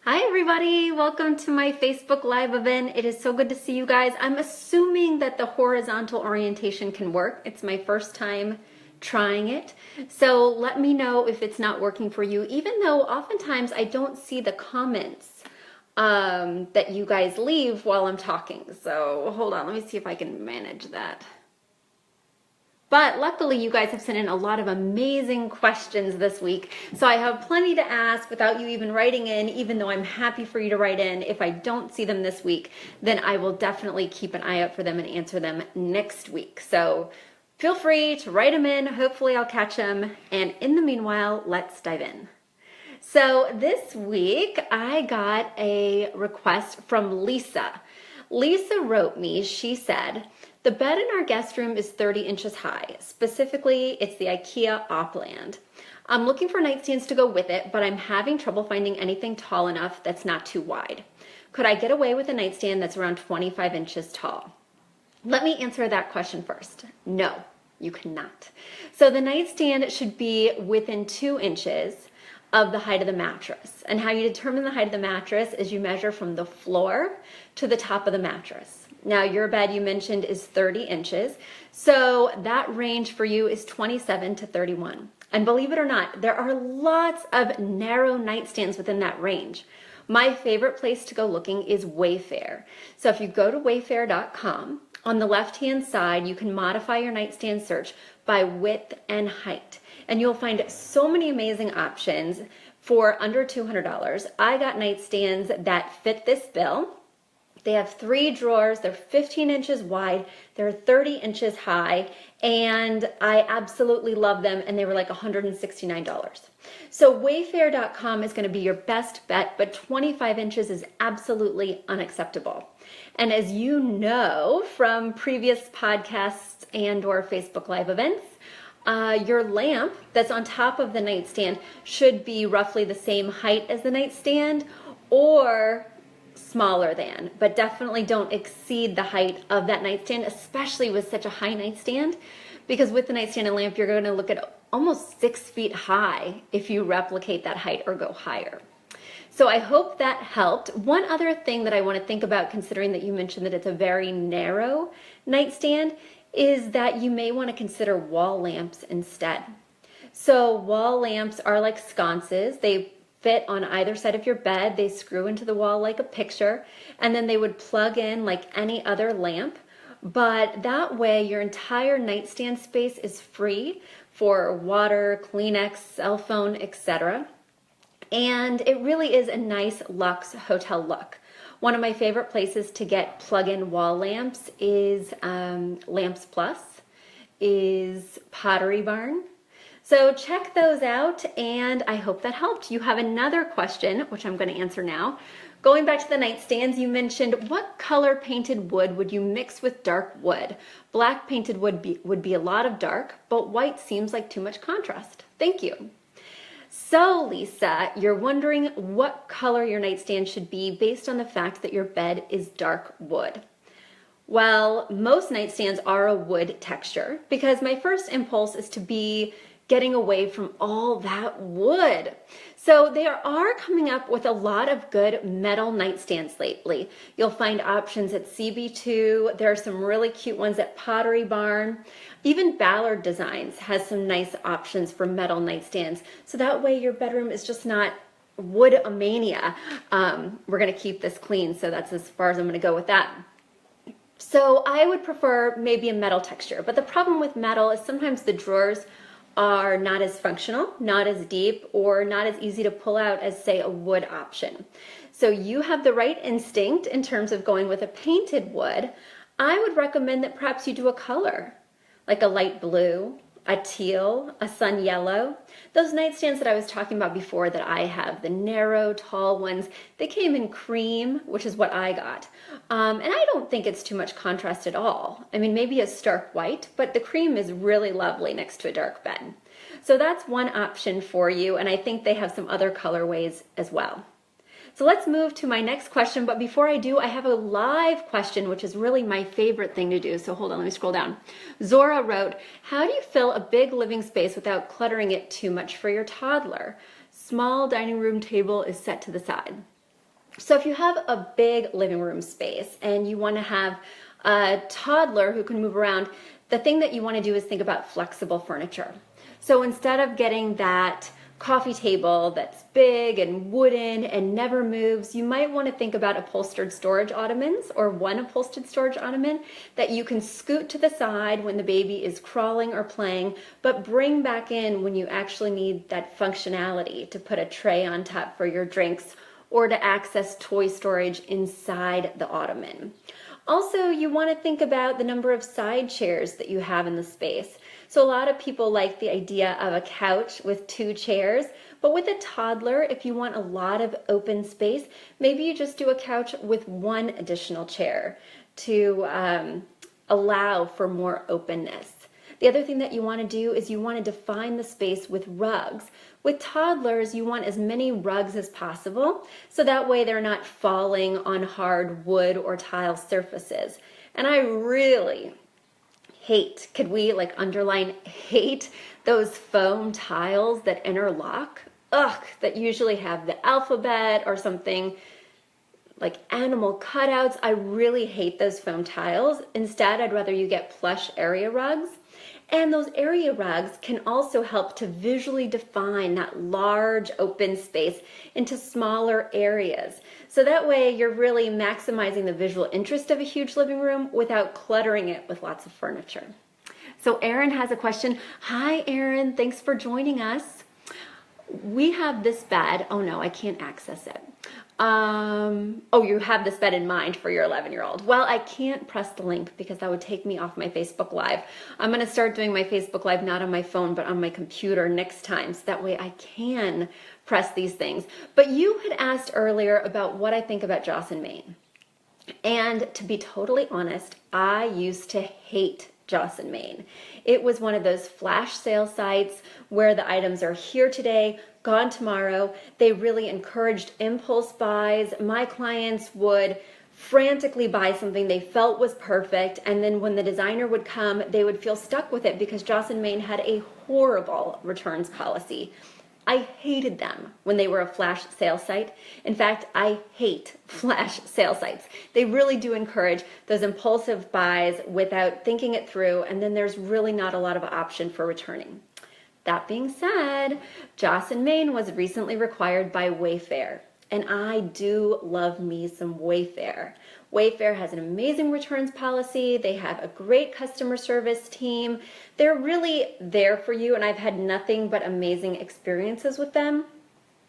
Hi everybody, welcome to my Facebook Live event. It is so good to see you guys. I'm assuming that the horizontal orientation can work. It's my first time trying it. So let me know if it's not working for you, even though oftentimes I don't see the comments that you guys leave while I'm talking. So hold on, let me see if I can manage that. But luckily, you guys have sent in a lot of amazing questions this week. So I have plenty to ask without you even writing in, even though I'm happy for you to write in. If I don't see them this week, then I will definitely keep an eye out for them and answer them next week. So feel free to write them in. Hopefully I'll catch them. And in the meanwhile, let's dive in. So this week, I got a request from Lisa. Lisa wrote me, she said, the bed in our guest room is 30 inches high. Specifically, it's the IKEA Opland. I'm looking for nightstands to go with it, but I'm having trouble finding anything tall enough that's not too wide. Could I get away with a nightstand that's around 25 inches tall? Let me answer that question first. No, you cannot. So the nightstand should be within 2 inches of the height of the mattress. And how you determine the height of the mattress is you measure from the floor to the top of the mattress. Now your bed you mentioned is 30 inches. So that range for you is 27 to 31. And believe it or not, there are lots of narrow nightstands within that range. My favorite place to go looking is Wayfair. So if you go to wayfair.com, on the left-hand side, you can modify your nightstand search by width and height. And you'll find so many amazing options for under $200. I got nightstands that fit this bill. They have 3 drawers, they're 15 inches wide, they're 30 inches high, and I absolutely love them, and they were like $169. So Wayfair.com is going to be your best bet, but 25 inches is absolutely unacceptable. And as you know from previous podcasts and or Facebook Live events, your lamp that's on top of the nightstand should be roughly the same height as the nightstand or smaller than, but definitely don't exceed the height of that nightstand, especially with such a high nightstand, because with the nightstand and lamp, you're going to look at almost 6 feet high if you replicate that height or go higher. So I hope that helped. One other thing that I want to think about, considering that you mentioned that it's a very narrow nightstand, is that you may want to consider wall lamps instead. So wall lamps are like sconces. They fit on either side of your bed. They screw into the wall like a picture, and then they would plug in like any other lamp. But that way your entire nightstand space is free for water, Kleenex, cell phone, etc. And it really is a nice luxe hotel look. One of my favorite places to get plug-in wall lamps is Lamps Plus, is Pottery Barn. So check those out, and I hope that helped. You have another question, which I'm going to answer now. Going back to the nightstands, you mentioned what color painted wood would you mix with dark wood? Black painted wood would be a lot of dark, but white seems like too much contrast. Thank you. So Lisa, you're wondering what color your nightstand should be based on the fact that your bed is dark wood. Well, most nightstands are a wood texture because my first impulse is to be getting away from all that wood. So they are coming up with a lot of good metal nightstands lately. You'll find options at CB2. There are some really cute ones at Pottery Barn. Even Ballard Designs has some nice options for metal nightstands. So that way your bedroom is just not wood-a-mania. We're gonna keep this clean, so that's as far as I'm gonna go with that. So I would prefer maybe a metal texture, but the problem with metal is sometimes the drawers are not as functional, not as deep, or not as easy to pull out as, say, a wood option. So you have the right instinct in terms of going with a painted wood. I would recommend that perhaps you do a color, like a light blue, a teal, a sun yellow. Those nightstands that I was talking about before that I have, the narrow, tall ones, they came in cream, which is what I got. And I don't think it's too much contrast at all. I mean, maybe a stark white, but the cream is really lovely next to a dark bed. So that's one option for you, and I think they have some other colorways as well. So let's move to my next question, but before I do, I have a live question, which is really my favorite thing to do. So hold on, let me scroll down. Zora wrote, how do you fill a big living space without cluttering it too much for your toddler? Small dining room table is set to the side. So if you have a big living room space and you want to have a toddler who can move around, the thing that you want to do is think about flexible furniture. So instead of getting that coffee table that's big and wooden and never moves, you might want to think about upholstered storage ottomans or one upholstered storage ottoman that you can scoot to the side when the baby is crawling or playing, but bring back in when you actually need that functionality to put a tray on top for your drinks or to access toy storage inside the ottoman. Also, you want to think about the number of side chairs that you have in the space. So a lot of people like the idea of a couch with 2 chairs, but with a toddler, if you want a lot of open space, maybe you just do a couch with 1 additional chair to allow for more openness. The other thing that you want to do is you want to define the space with rugs. With toddlers, you want as many rugs as possible, so that way they're not falling on hard wood or tile surfaces. And I really hate, could we like underline hate, those foam tiles that interlock? Ugh, that usually have the alphabet or something like animal cutouts. I really hate those foam tiles. Instead, I'd rather you get plush area rugs. And those area rugs can also help to visually define that large open space into smaller areas. So that way you're really maximizing the visual interest of a huge living room without cluttering it with lots of furniture. So Erin has a question. Hi Erin, thanks for joining us. We have this bed. Oh no, I can't access it. Oh, you have this bed in mind for your 11-year-old. Well, I can't press the link because that would take me off my Facebook Live. I'm going to start doing my Facebook Live not on my phone, but on my computer next time. So that way I can press these things. But you had asked earlier about what I think about Joss and Main. And to be totally honest, I used to hate Joss and Main. It was one of those flash sale sites where the items are here today, gone tomorrow. They really encouraged impulse buys. My clients would frantically buy something they felt was perfect, and then when the designer would come, they would feel stuck with it because Joss and Main had a horrible returns policy. I hated them when they were a flash sale site. In fact, I hate flash sale sites. They really do encourage those impulsive buys without thinking it through, and then there's really not a lot of option for returning. That being said, Joss and Main was recently required by Wayfair, and I do love me some Wayfair. Wayfair has an amazing returns policy. They have a great customer service team. They're really there for you, and I've had nothing but amazing experiences with them.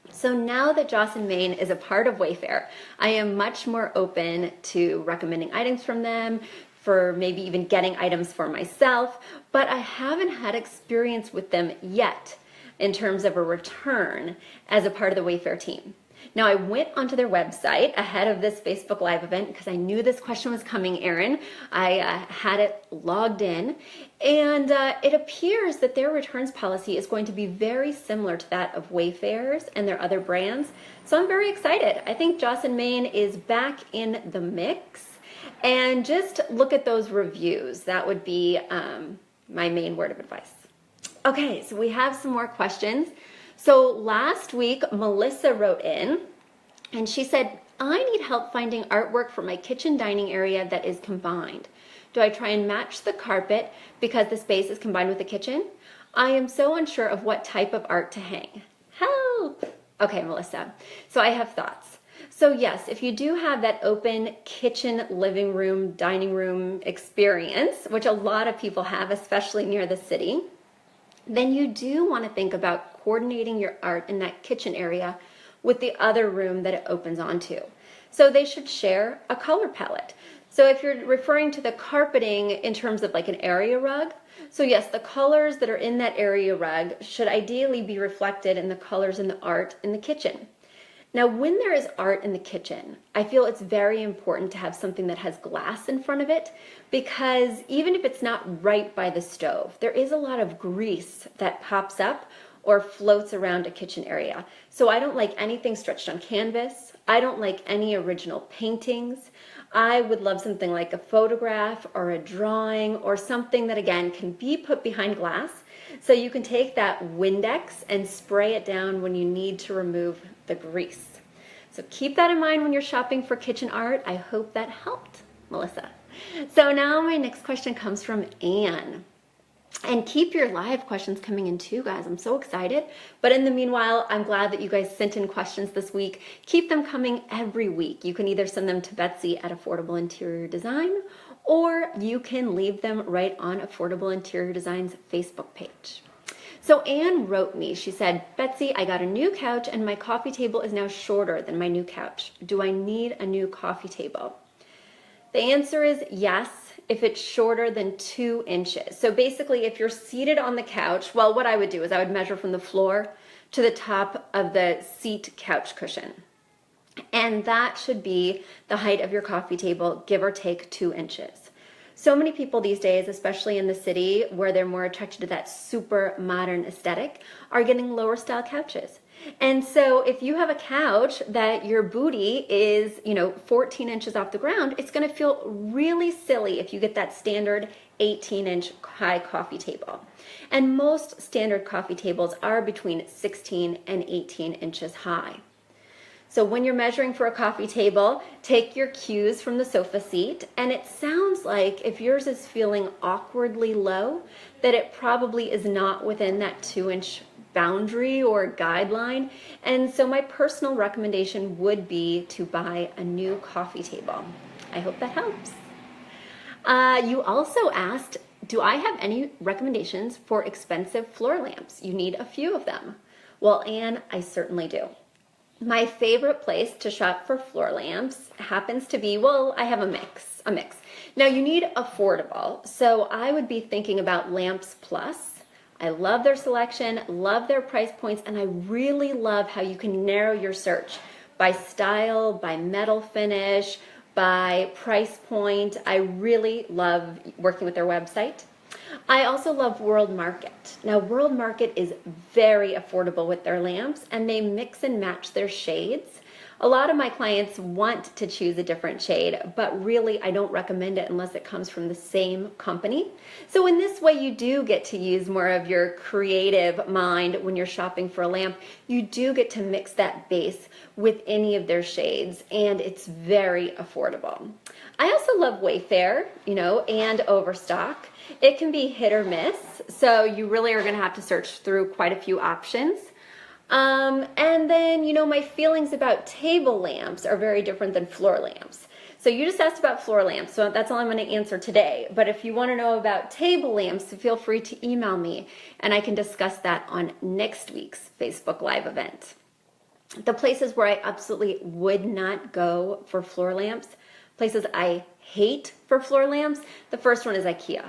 So now that Joss and Main is a part of Wayfair, I am much more open to recommending items from them, for maybe even getting items for myself, but I haven't had experience with them yet in terms of a return as a part of the Wayfair team. Now, I went onto their website ahead of this Facebook Live event because I knew this question was coming, Erin. I had it logged in, and it appears that their returns policy is going to be very similar to that of Wayfair's and their other brands. So I'm very excited. I think Joss and Main is back in the mix. And just look at those reviews. That would be my main word of advice. Okay, so we have some more questions. So last week, Melissa wrote in, and she said, I need help finding artwork for my kitchen dining area that is combined. Do I try and match the carpet because the space is combined with the kitchen? I am so unsure of what type of art to hang. Help! Okay, Melissa, so I have thoughts. So yes, if you do have that open kitchen, living room, dining room experience, which a lot of people have, especially near the city, then you do want to think about coordinating your art in that kitchen area with the other room that it opens onto. So they should share a color palette. So if you're referring to the carpeting in terms of like an area rug, so yes, the colors that are in that area rug should ideally be reflected in the colors in the art in the kitchen. Now, when there is art in the kitchen, I feel it's very important to have something that has glass in front of it, because even if it's not right by the stove, there is a lot of grease that pops up or floats around a kitchen area. So I don't like anything stretched on canvas. I don't like any original paintings. I would love something like a photograph or a drawing or something that, again, can be put behind glass. So you can take that Windex and spray it down when you need to remove the grease. So keep that in mind when you're shopping for kitchen art. I hope that helped, Melissa. So now my next question comes from Anne. And keep your live questions coming in too, guys. I'm so excited. But in the meanwhile, I'm glad that you guys sent in questions this week. Keep them coming every week. You can either send them to Betsy at Affordable Interior Design, or you can leave them right on Affordable Interior Design's Facebook page. So Anne wrote me, she said, Betsy, I got a new couch and my coffee table is now shorter than my new couch. Do I need a new coffee table? The answer is yes, if it's shorter than 2 inches. So basically, if you're seated on the couch, well, what I would do is I would measure from the floor to the top of the seat couch cushion. And that should be the height of your coffee table, give or take 2 inches. So many people these days, especially in the city where they're more attracted to that super modern aesthetic, are getting lower style couches. And so if you have a couch that your booty is, 14 inches off the ground, it's going to feel really silly if you get that standard 18-inch high coffee table. And most standard coffee tables are between 16 and 18 inches high. So when you're measuring for a coffee table, take your cues from the sofa seat, and it sounds like if yours is feeling awkwardly low, that it probably is not within that 2-inch boundary or guideline. And so my personal recommendation would be to buy a new coffee table. I hope that helps. You also asked, do I have any recommendations for expensive floor lamps? You need a few of them. Well, Anne, I certainly do. My favorite place to shop for floor lamps happens to be, well, I have a mix. Now you need affordable, so I would be thinking about Lamps Plus. I love their selection, love their price points, and I really love how you can narrow your search by style, by metal finish, by price point. I really love working with their website. I also love World Market. Now, World Market is very affordable with their lamps, and they mix and match their shades. A lot of my clients want to choose a different shade, but really I don't recommend it unless it comes from the same company. So in this way, you do get to use more of your creative mind when you're shopping for a lamp. You do get to mix that base with any of their shades, and it's very affordable. I also love Wayfair, and Overstock. It can be hit or miss, so you really are going to have to search through quite a few options. And then, my feelings about table lamps are very different than floor lamps. So you just asked about floor lamps, so that's all I'm going to answer today. But if you want to know about table lamps, feel free to email me, and I can discuss that on next week's Facebook Live event. The places where I absolutely would not go for floor lamps, places I hate for floor lamps, the first one is IKEA.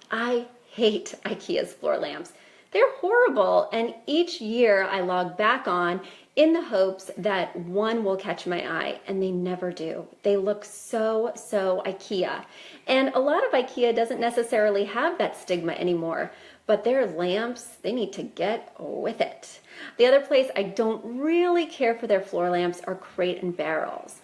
I hate IKEA's floor lamps. They're horrible, and each year I log back on in the hopes that one will catch my eye, and they never do. They look so IKEA. And a lot of IKEA doesn't necessarily have that stigma anymore, but their lamps, they need to get with it. The other place I don't really care for their floor lamps are Crate and Barrels.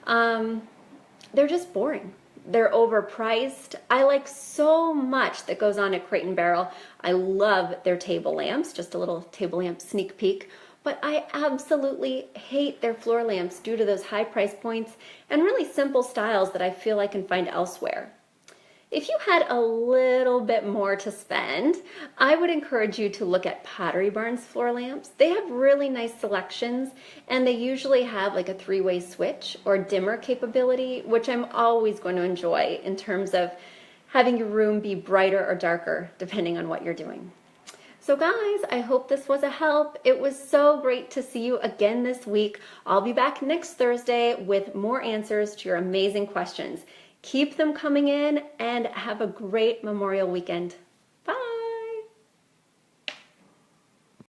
They're just boring. They're overpriced. I like so much that goes on at Crate and Barrel. I love their table lamps, just a little table lamp sneak peek, but I absolutely hate their floor lamps due to those high price points and really simple styles that I feel I can find elsewhere. If you had a little bit more to spend, I would encourage you to look at Pottery Barn's floor lamps. They have really nice selections, and they usually have like a 3-way switch or dimmer capability, which I'm always going to enjoy in terms of having your room be brighter or darker, depending on what you're doing. So guys, I hope this was a help. It was so great to see you again this week. I'll be back next Thursday with more answers to your amazing questions. Keep them coming in, and have a great Memorial weekend.